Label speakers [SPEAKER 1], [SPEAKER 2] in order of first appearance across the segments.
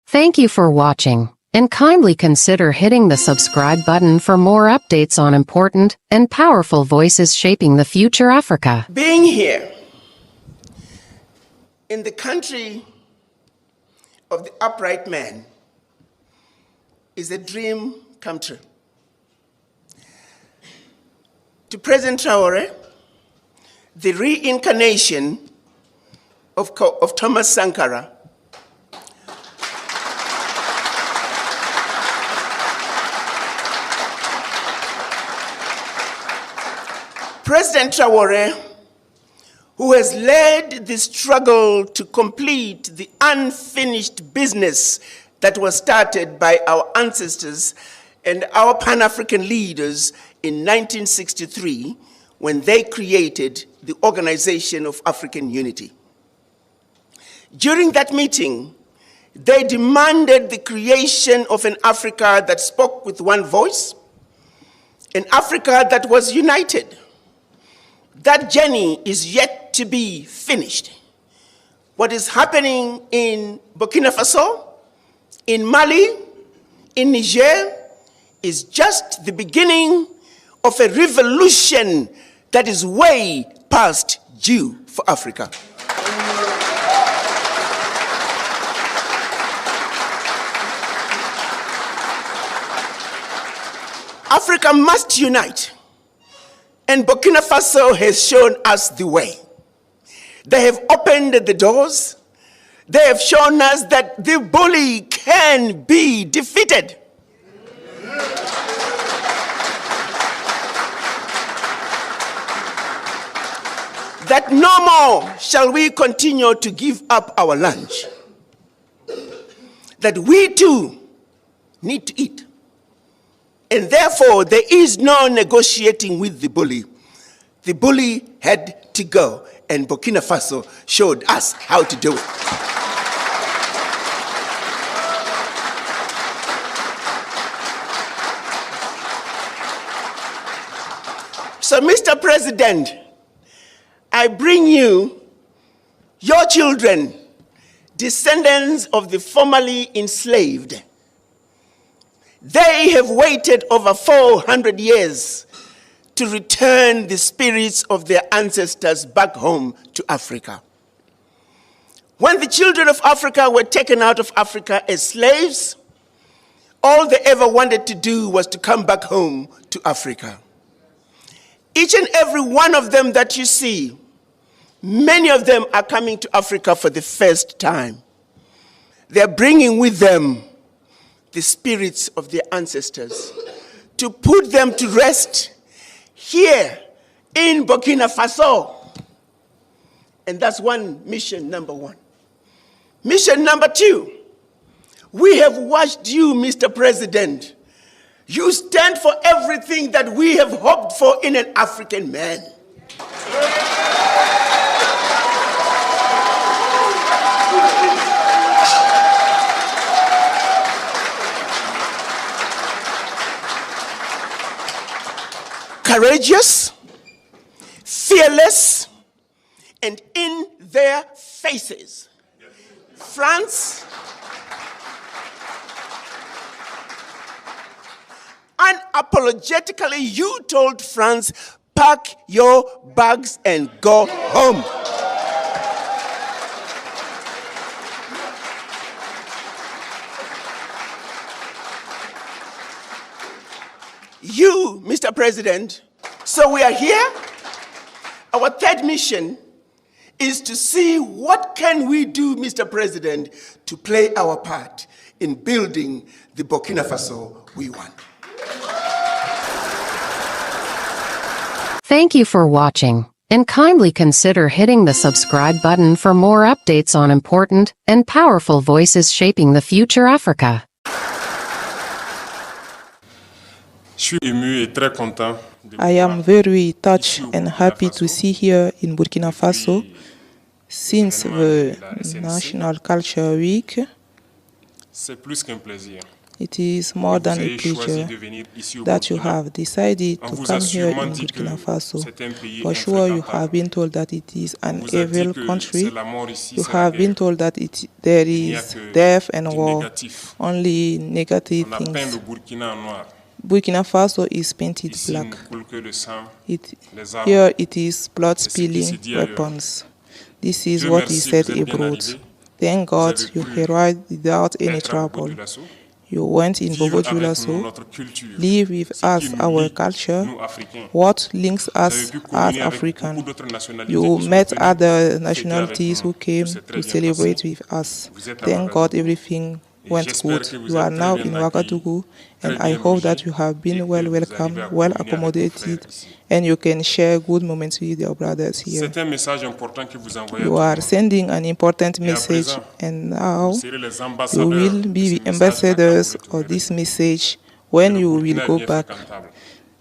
[SPEAKER 1] Thank you for watching, and kindly consider hitting the subscribe button for more updates on important and powerful voices shaping the future Africa.
[SPEAKER 2] Being here in the country of the upright man is a dream come true. To President Traore, the reincarnation of Thomas Sankara, President Traore, who has led the struggle to complete the unfinished business that was started by our ancestors and our Pan-African leaders in 1963 when they created the Organization of African Unity. During that meeting, they demanded the creation of an Africa that spoke with one voice, an Africa that was united. That journey is yet to be finished. What is happening in Burkina Faso, in Mali, in Niger, is just the beginning of a revolution that is way past due for Africa. Africa must unite. And Burkina Faso has shown us the way. They have opened the doors. They have shown us that the bully can be defeated. That no more shall we continue to give up our lunch. That we too need to eat. And therefore, there is no negotiating with the bully. The bully had to go, and Burkina Faso showed us how to do it. So, Mr. President, I bring you your children, descendants of the formerly enslaved. They have waited over 400 years to return the spirits of their ancestors back home to Africa. When the children of Africa were taken out of Africa as slaves, all they ever wanted to do was to come back home to Africa. Each and every one of them that you see, many of them are coming to Africa for the first time. They're bringing with them the spirits of their ancestors, to put them to rest here in Burkina Faso. And that's mission number one. Mission number two, we have watched you, Mr. President. You stand for everything that we have hoped for in an African man. Courageous, fearless, and in their faces. France, unapologetically, you told France, pack your bags and go home. You, Mr. President, so we are here. Our third mission is to see what can we do, Mr. President, to play our part in building the Burkina Faso we want.
[SPEAKER 1] Thank you for watching, and kindly consider hitting the subscribe button for more updates on important and powerful voices shaping the future Africa.
[SPEAKER 3] I am very touched and happy to see here in Burkina Faso since the National Culture Week. It is more than a pleasure that you have decided to come here in Burkina Faso. For sure, you have been told that it is an evil country. You have been told that there is death and war, only negative things. Burkina Faso is painted black. Here it is blood-spilling weapons. This is what is said abroad. Thank God you arrived without any trouble. You went in Bobo-Dioulasso, live with us our culture, what links us as African. You met other nationalities who came to celebrate with us. Thank God everything went good. You are now in Ouagadougou, and I hope that you have been well welcomed, well accommodated, and you can share good moments with your brothers here. You are sending an important message, and now you will be the ambassadors of this message when you will go back.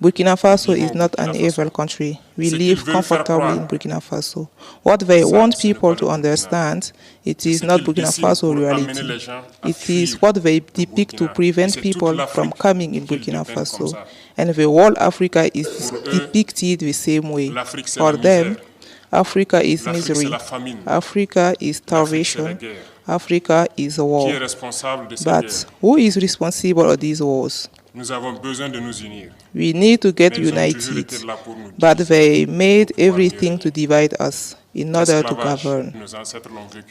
[SPEAKER 3] Burkina Faso is not an evil country. We live comfortably in Burkina Faso. What they want people to understand, it is not Burkina Faso reality. It is what they depict to prevent people from coming in Burkina Faso. And the whole Africa is depicted the same way. For them, Africa is misery. Africa is starvation. Africa is war. But who is responsible for these wars? We need to get united, but they made everything to divide us in order to govern.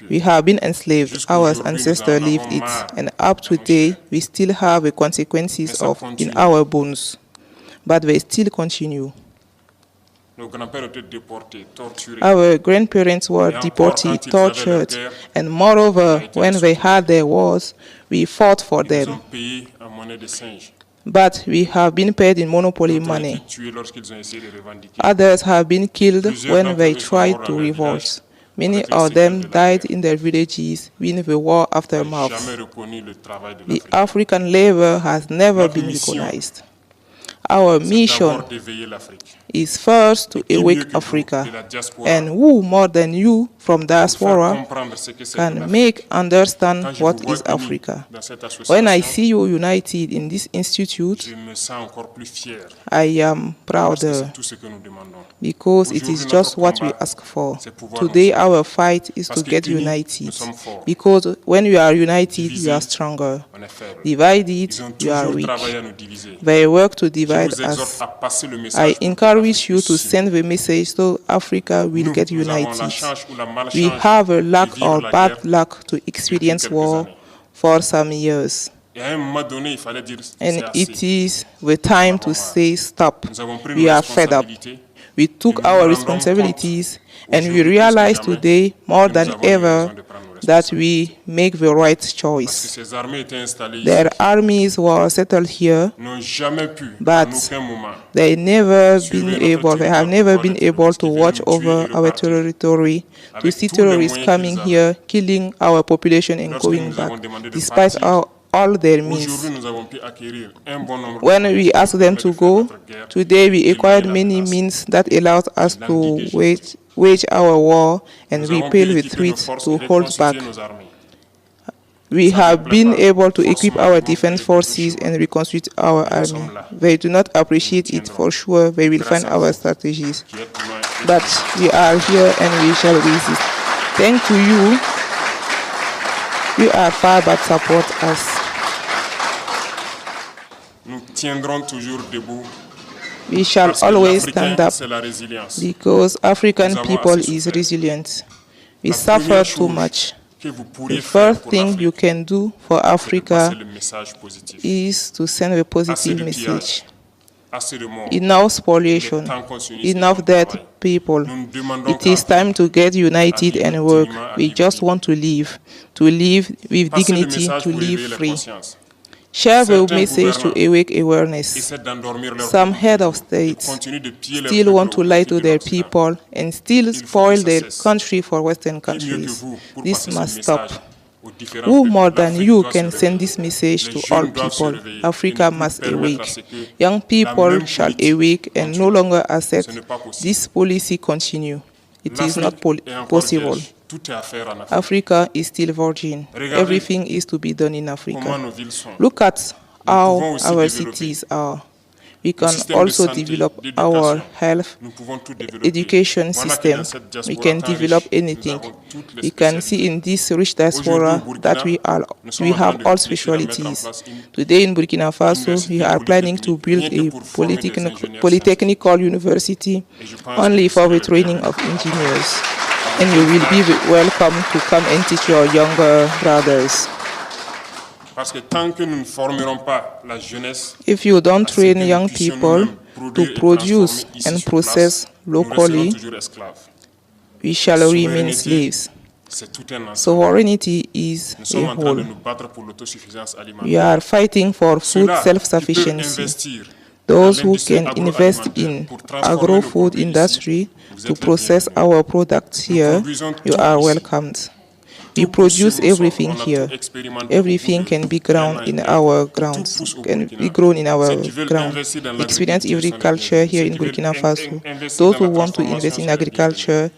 [SPEAKER 3] We have been enslaved, our ancestors lived it, and up to today we still have the consequences of in our bones, but they still continue. Our grandparents were deported, tortured, and moreover, when they had their wars, we fought for them. But we have been paid in monopoly money. Others have been killed when they tried to revolt. Many of them died in their villages in the war aftermath. The African labor has never been recognized. Our mission is first to awake Africa, and who more than you from diaspora can make understand what is Africa. When I see you united in this institute, I am prouder because it is just what we ask for. Today our fight is to get united, because when we are united, we are stronger. Divided, we are weak. They work to divide us. I encourage you to send the message so Africa will get united. We have a lack or bad luck to experience war for some years. And it is the time to say stop. We are fed up. We took our responsibilities, and we realize today more than ever that we make the right choice. Their armies were settled here, but they have never been able to watch over our territory, to see terrorists coming here, killing our population and going back, despite all their means. When we asked them to go, today we acquired many means that allowed us to wage our war and repel the threats to hold back. We have been able to equip our defense forces and reconstruct our army. They do not appreciate it for sure. They will find our strategies. But we are here and we shall resist. Thanks to you, you are far but support us. We shall always stand up because African people is resilient. We suffer too much. The first thing you can do for Africa is to send a positive message. Enough spoliation, enough dead people. It is time to get united and work. We just want to live with dignity, to live free. Share the message to awake awareness. Some head of states still want to lie to their people and still spoil their country for Western countries. This must stop. Who more than you can send this message to all people? Africa must awake. Young people shall awake and no longer accept this policy continue. It is not possible. Africa is still virgin. Everything is to be done in Africa. Look at how our cities are. We can also develop our health, education system. We can develop anything. We can see in this rich diaspora that we have all specialties. Today in Burkina Faso, we are planning to build a polytechnical university only for the training of engineers. And you will be welcome to come and teach your younger brothers. If you don't train young people to produce and process locally, we shall remain slaves. Sovereignty is a whole. We are fighting for food self-sufficiency. Those who can invest in agro-food industry to process our products here, you are welcomed. We produce everything here. Everything can be grown in our grounds, can be grown in our ground. Experience agriculture here in Burkina Faso. Those who want to invest in agriculture,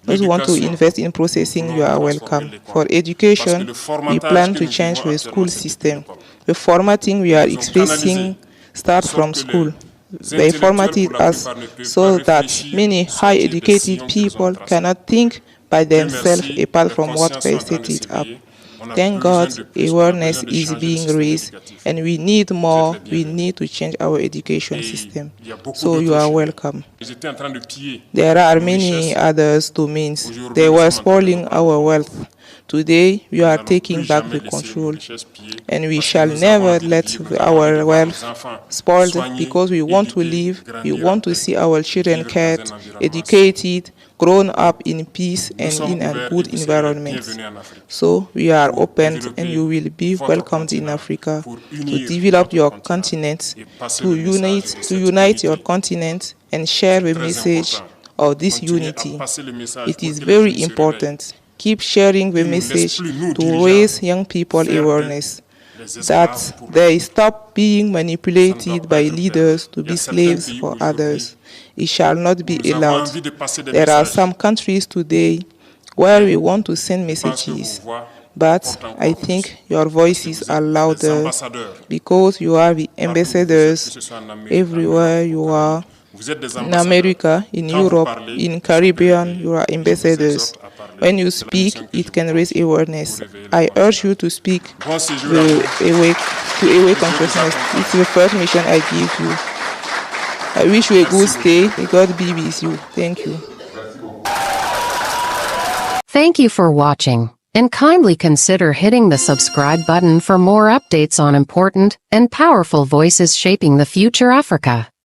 [SPEAKER 3] those who want to invest in processing, you are welcome. For education, we plan to change the school system. The formatting we are expressing starts from school. They formatted us so that many high educated people cannot think by themselves apart from what they set it up. Thank God awareness is being raised and we need more. We need to change our education system. So you are welcome. There are many other domains. They were spoiling our wealth. Today we are taking back the control and we shall never let our wealth spoiled because we want to live, we want to see our children cared, educated, grown up in peace and in a good environment. So we are open and you will be welcomed in Africa to develop your continent, to unite your continent and share the message of this unity. It is very important. Keep sharing the message to raise young people awareness that they stop being manipulated by leaders to be slaves for others. It shall not be allowed. There are some countries today where we want to send messages, but I think your voices are louder because you are the ambassadors everywhere you are. In America, in Europe, in Caribbean, you are ambassadors. When you speak, it can raise awareness. I urge you to speak to Awaken consciousness. It's the first mission I give you. I wish you a good stay. May God be with you. Thank you.
[SPEAKER 1] Thank you for watching, and kindly consider hitting the subscribe button for more updates on important and powerful voices shaping the future Africa.